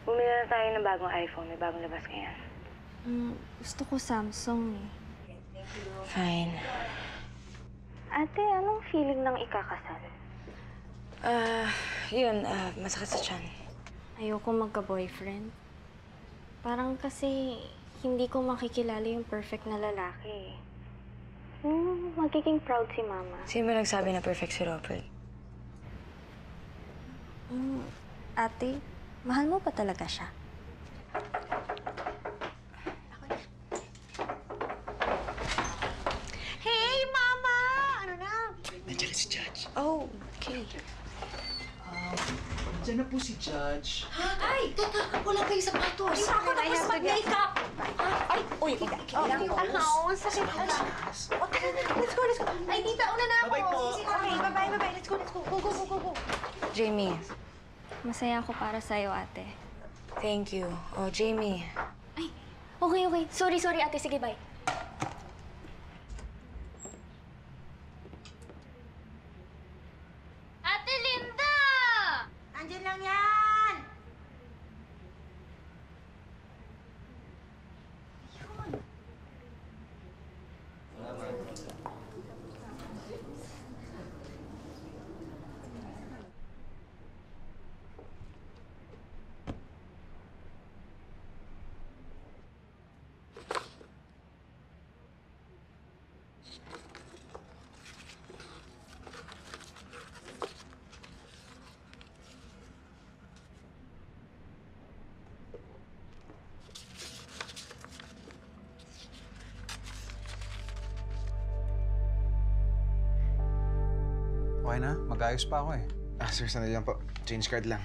Bumili na tayo ng bagong iPhone. May bagong labas ngayon. Gusto ko Samsung eh. Fine. Ate, anong feeling ng ikakasal? Masakit sa tiyan. Ayoko magka-boyfriend. Parang kasi hindi ko makikilala yung perfect na lalaki. Magiging proud si Mama. Sino ba nagsabi na perfect si Robert? Ate, mahal mo pa talaga siya? Hey, Mama! Ano na? Nandiyan na si Judge. Oh, okay. Nandiyan na po si Judge. Ay! Teka! Wala kayong sapatos! Hindi pa ako tapos mag-makeup! Ay! Uy! Ang sakit na. O, tara na. Let's go, let's go. Ay, tita, una na ako. Bye-bye po. Okay, bye-bye. Let's go, let's go. Go, go, go, go, go. Jamie, Masaya ako para sa'yo, ate. thank you. Oh, Jamie. Ay, okay. Sorry, ate. Sige, bye. Ate Linda! Andyan lang yan! Okay na? Mag-ayos pa ako eh. Sir, sandali lang po. Change card lang.